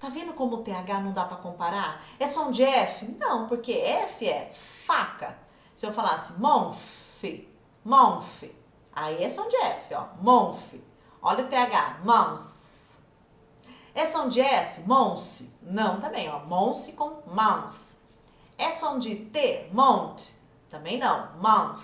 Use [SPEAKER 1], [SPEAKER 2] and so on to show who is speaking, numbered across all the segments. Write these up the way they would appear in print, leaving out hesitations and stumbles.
[SPEAKER 1] Tá vendo como o TH não dá para comparar? É som de F? Não, porque F é faca. Se eu falasse month, month, aí é som de F, ó, month. Olha o TH, month. É som de S? Monse? Não, também, ó, monse com month. É som de T? Month? Também não, month.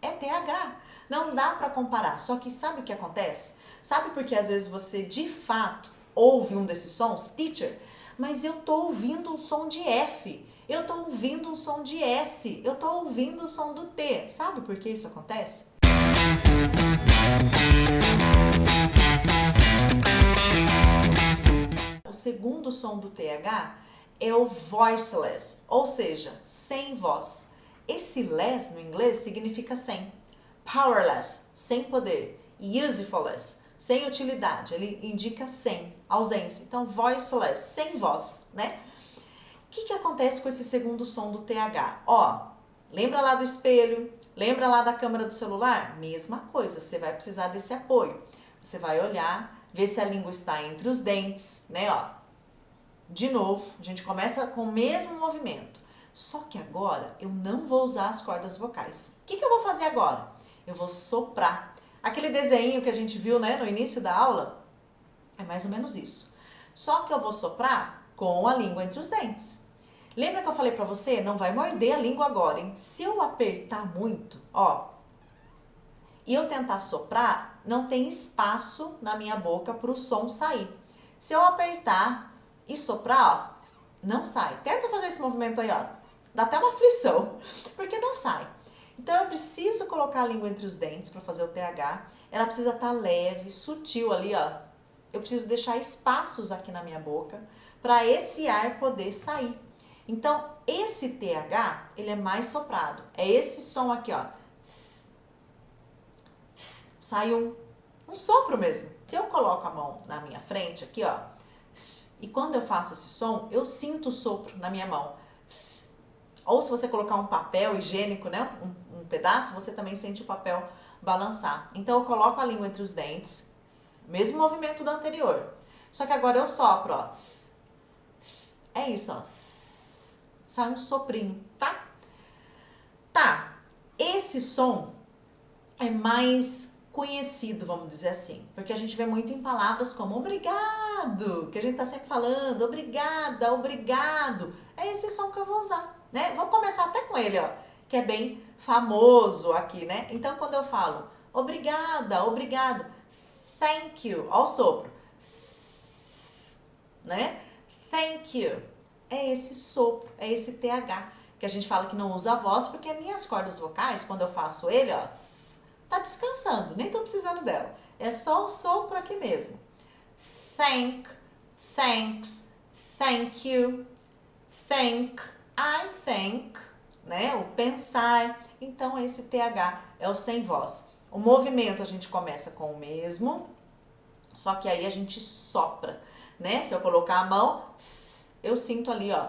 [SPEAKER 1] É TH. Não dá para comparar. Só que sabe o que acontece? Sabe porque às vezes você de fato ouve um desses sons, teacher, mas eu tô ouvindo um som de F, eu tô ouvindo um som de S, eu tô ouvindo o som do T. Sabe por que isso acontece? O segundo som do TH é o voiceless, ou seja, sem voz. Esse less no inglês significa sem. Powerless, sem poder. Usefulness, sem utilidade. Ele indica sem, ausência. Então, voiceless, sem voz, né? O que acontece com esse segundo som do TH? Ó, lembra lá do espelho? Lembra lá da câmera do celular? Mesma coisa, você vai precisar desse apoio. Você vai olhar, ver se a língua está entre os dentes, né? Ó, de novo, a gente começa com o mesmo movimento. Só que agora eu não vou usar as cordas vocais. O que eu vou fazer agora? Eu vou soprar. Aquele desenho que a gente viu, né, no início da aula, é mais ou menos isso. Só que eu vou soprar com a língua entre os dentes. Lembra que eu falei pra você? Não vai morder a língua agora, hein? Se eu apertar muito, ó, e eu tentar soprar, não tem espaço na minha boca para o som sair. Se eu apertar e soprar, ó, não sai. Tenta fazer esse movimento aí, ó. Dá até uma aflição, porque não sai. Então eu preciso colocar a língua entre os dentes para fazer o TH. Ela precisa estar leve, sutil ali, ó. Eu preciso deixar espaços aqui na minha boca para esse ar poder sair. Então, esse TH, ele é mais soprado. É esse som aqui, ó. Sai um sopro mesmo. Se eu coloco a mão na minha frente aqui, ó, e quando eu faço esse som, eu sinto o sopro na minha mão. Ou se você colocar um papel higiênico, né, um pedaço, você também sente o papel balançar. Então eu coloco a língua entre os dentes, mesmo movimento do anterior. Só que agora eu sopro, ó. É isso, ó. Sai um soprinho, tá? Tá. Esse som é mais conhecido, vamos dizer assim, porque a gente vê muito em palavras como obrigado, que a gente tá sempre falando, obrigada, obrigado. É esse som que eu vou usar, né? Vou começar até com ele, ó, que é bem famoso aqui, né? Então, quando eu falo obrigada, obrigado, thank you, ó o sopro, né? Thank you, é esse sopro, é esse TH, que a gente fala que não usa a voz, porque minhas cordas vocais, quando eu faço ele, ó, tá descansando, nem tô precisando dela. É só o sopro aqui mesmo. Thank, thanks, thank you, think, I think, né? O pensar. Então, esse TH é o sem voz. O movimento a gente começa com o mesmo, só que aí a gente sopra, né? Se eu colocar a mão, eu sinto ali, ó,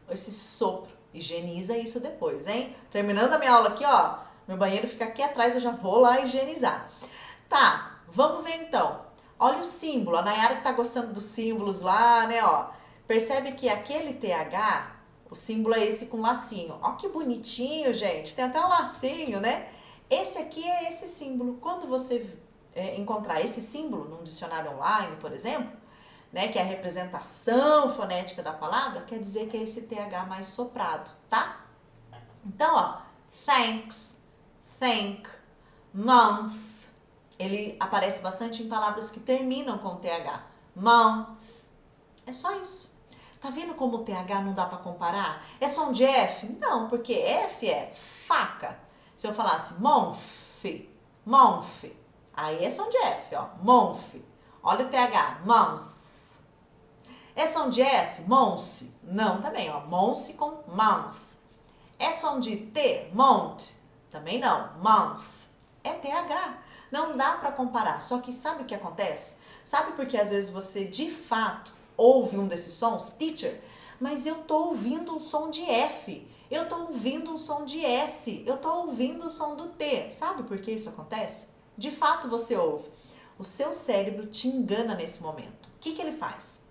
[SPEAKER 1] esse sopro. Higieniza isso depois, hein? Terminando a minha aula aqui, ó, meu banheiro fica aqui atrás, eu já vou lá higienizar. Tá, vamos ver então. Olha o símbolo, a Nayara que tá gostando dos símbolos lá, né, ó. Percebe que aquele TH, o símbolo é esse com lacinho. Ó que bonitinho, gente, tem até um lacinho, né? Esse aqui é esse símbolo. Quando você encontrar esse símbolo num dicionário online, por exemplo, né, que é a representação fonética da palavra, quer dizer que é esse TH mais soprado, tá? Então, ó, thanks, thank, month, ele aparece bastante em palavras que terminam com TH. Month, é só isso. Tá vendo como o TH não dá para comparar? É som de F? Não, porque F é faca. Se eu falasse month, month, aí é som de F, ó, month. Olha o TH, month. É som de S? Monse? Não, também, ó, monse com month. É som de T? Month? Também não, month. É TH. Não dá para comparar. Só que sabe o que acontece? Sabe porque às vezes você de fato ouve um desses sons, teacher, mas eu tô ouvindo um som de F. Eu tô ouvindo um som de S. Eu tô ouvindo o som do T. Sabe por que isso acontece? De fato você ouve. O seu cérebro te engana nesse momento. O que ele faz?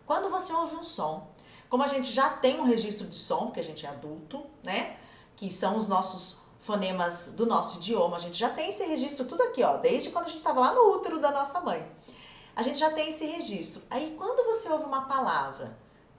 [SPEAKER 1] Quando você ouve um som, como a gente já tem um registro de som, porque a gente é adulto, né? Que são os nossos fonemas do nosso idioma, a gente já tem esse registro tudo aqui, ó, desde quando a gente estava lá no útero da nossa mãe. A gente já tem esse registro. Aí quando você ouve uma palavra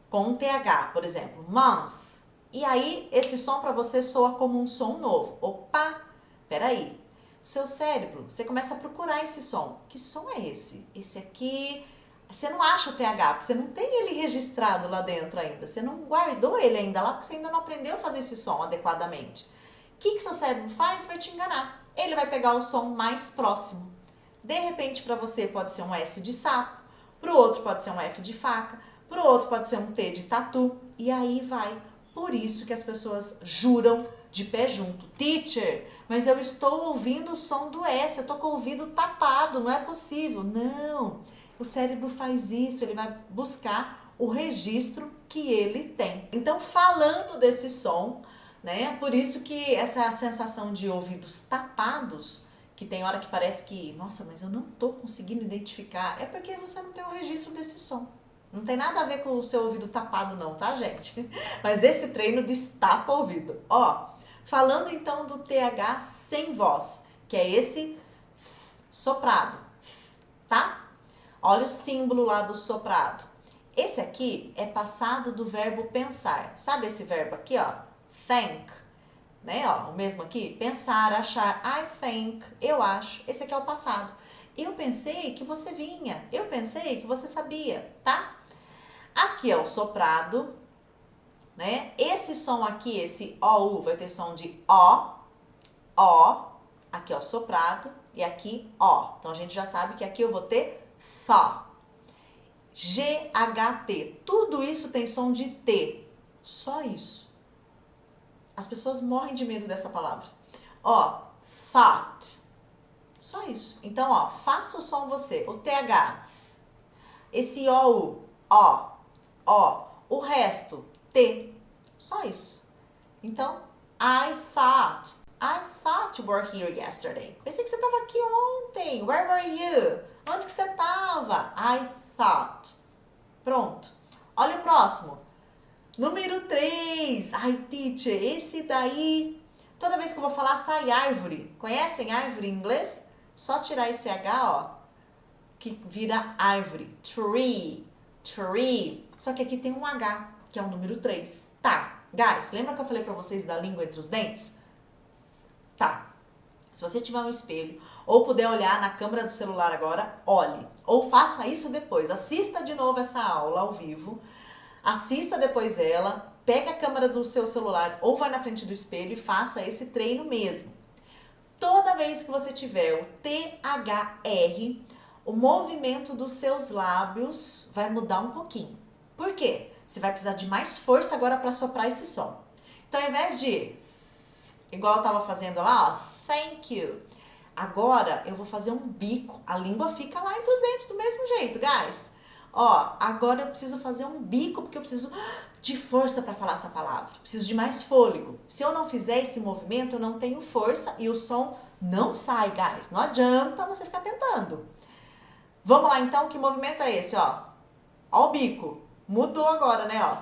[SPEAKER 1] com um TH, por exemplo, month, e aí esse som para você soa como um som novo. Opa, peraí. Seu cérebro, você começa a procurar esse som. Que som é esse? Esse aqui, você não acha o TH, porque você não tem ele registrado lá dentro ainda. Você não guardou ele ainda lá, porque você ainda não aprendeu a fazer esse som adequadamente. O que seu cérebro faz? Vai te enganar. Ele vai pegar o som mais próximo. De repente, para você pode ser um S de sapo, para o outro pode ser um F de faca, para o outro pode ser um T de tatu, e aí vai. Por isso que as pessoas juram de pé junto. Teacher, mas eu estou ouvindo o som do S, eu estou com o ouvido tapado, não é possível. Não, o cérebro faz isso, ele vai buscar o registro que ele tem. Então, falando desse som, né, por isso que essa sensação de ouvidos tapados, que tem hora que parece que, nossa, mas eu não estou conseguindo identificar, é porque você não tem o registro desse som. Não tem nada a ver com o seu ouvido tapado não, tá, gente? Mas esse treino destapa o ouvido. Ó, falando então do TH sem voz, que é esse soprado, tá? Olha o símbolo lá do soprado. Esse aqui é passado do verbo pensar. Sabe esse verbo aqui, ó? Think, né? Ó, o mesmo aqui, pensar, achar. I think, eu acho. Esse aqui é o passado. Eu pensei que você vinha. Eu pensei que você sabia, tá? Aqui é o soprado, né? Esse som aqui, esse OU, vai ter som de O. Aqui é o soprado e aqui O. Então, a gente já sabe que aqui eu vou ter Tho. GHT. Tudo isso tem som de T. Só isso. As pessoas morrem de medo dessa palavra. Ó, thought. Só isso. Então, ó, faça o som você. O TH. Esse OU. O. O resto. T. Só isso. Então, I thought you were here yesterday. Pensei que você estava aqui ontem. Where were you? Onde que você estava? I thought. Pronto. Olha o próximo. Número 3. Ai, teacher, esse daí... Toda vez que eu vou falar, sai árvore. Conhecem árvore em inglês? Só tirar esse H, ó, que vira árvore. Tree. Tree. Só que aqui tem um H, que é o número 3. Tá. Guys, lembra que eu falei pra vocês da língua entre os dentes? Tá. Se você tiver um espelho ou puder olhar na câmera do celular agora, olhe. Ou faça isso depois. Assista de novo essa aula ao vivo. Assista depois ela. Pega a câmera do seu celular ou vai na frente do espelho e faça esse treino mesmo. Toda vez que você tiver o THR, o movimento dos seus lábios vai mudar um pouquinho. Por quê? Você vai precisar de mais força agora para soprar esse som. Então, ao invés de, igual eu estava fazendo lá, ó, thank you. Agora, eu vou fazer um bico. A língua fica lá entre os dentes do mesmo jeito, guys. Ó, agora eu preciso fazer um bico, porque eu preciso de força para falar essa palavra. Preciso de mais fôlego. Se eu não fizer esse movimento, eu não tenho força e o som não sai, guys. Não adianta você ficar tentando. Vamos lá, então, que movimento é esse, ó? Ó o bico. Mudou agora, né, ó?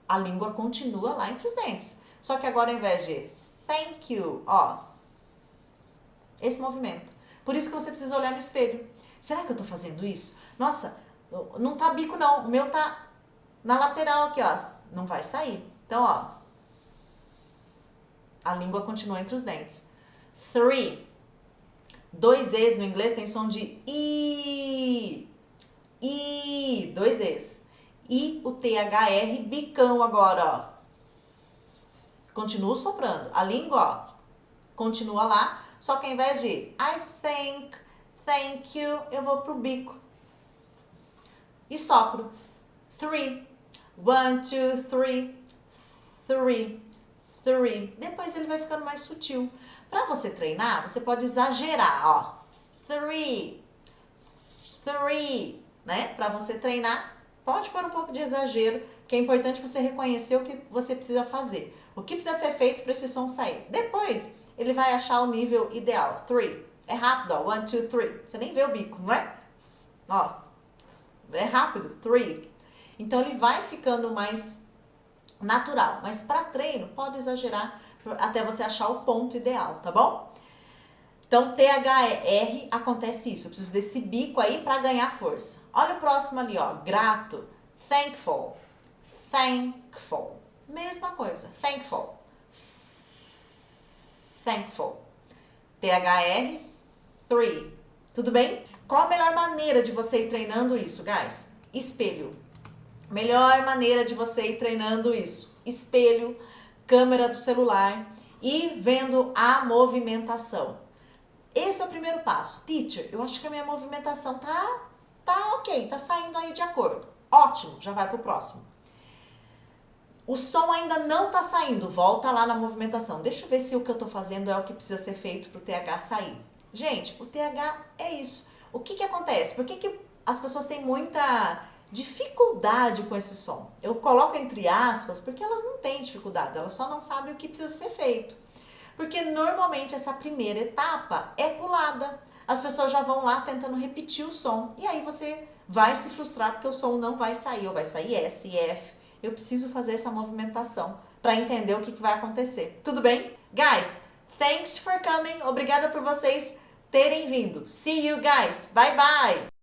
[SPEAKER 1] A língua continua lá entre os dentes. Só que agora, ao invés de thank you, ó, esse movimento. Por isso que você precisa olhar no espelho. Será que eu tô fazendo isso? Nossa, não tá bico não. O meu tá na lateral aqui, ó. Não vai sair. Então, ó. A língua continua entre os dentes. 3. 2 E's no inglês tem som de I. I. 2 E's. E o THR bicão agora, ó. Continuo soprando. A língua, ó, continua lá. Só que ao invés de I think, thank you, eu vou pro bico. E sopro. 3. 1, 2, 3. 3. 3. Depois ele vai ficando mais sutil. Para você treinar, você pode exagerar, ó. 3. 3. Né? Para você treinar, pode pôr um pouco de exagero, que é importante você reconhecer o que você precisa fazer. O que precisa ser feito para esse som sair. Depois, ele vai achar o nível ideal. 3. É rápido, ó. 1, 2, 3. Você nem vê o bico, não é? Ó. é rápido, 3. Então ele vai ficando mais natural, mas para treino pode exagerar até você achar o ponto ideal, tá bom? Então THR acontece isso, eu preciso desse bico aí para ganhar força. Olha o próximo ali, ó, grato, thankful, thankful, mesma coisa, thankful, thankful, THR, 3, tudo bem? Qual a melhor maneira de você ir treinando isso, guys? Espelho. Melhor maneira de você ir treinando isso. Espelho, câmera do celular e vendo a movimentação. Esse é o primeiro passo. Teacher, eu acho que a minha movimentação tá ok, tá saindo aí de acordo. Ótimo, já vai pro próximo. O som ainda não tá saindo, volta lá na movimentação. Deixa eu ver se o que eu tô fazendo é o que precisa ser feito pro TH sair. Gente, o TH é isso. O que acontece? Por que as pessoas têm muita dificuldade com esse som? Eu coloco entre aspas porque elas não têm dificuldade, elas só não sabem o que precisa ser feito. Porque normalmente essa primeira etapa é pulada. As pessoas já vão lá tentando repetir o som. E aí você vai se frustrar porque o som não vai sair. Ou vai sair S e F. Eu preciso fazer essa movimentação para entender o que vai acontecer. Tudo bem? Guys, thanks for coming. Obrigada por vocês terem vindo. See you guys. Bye bye.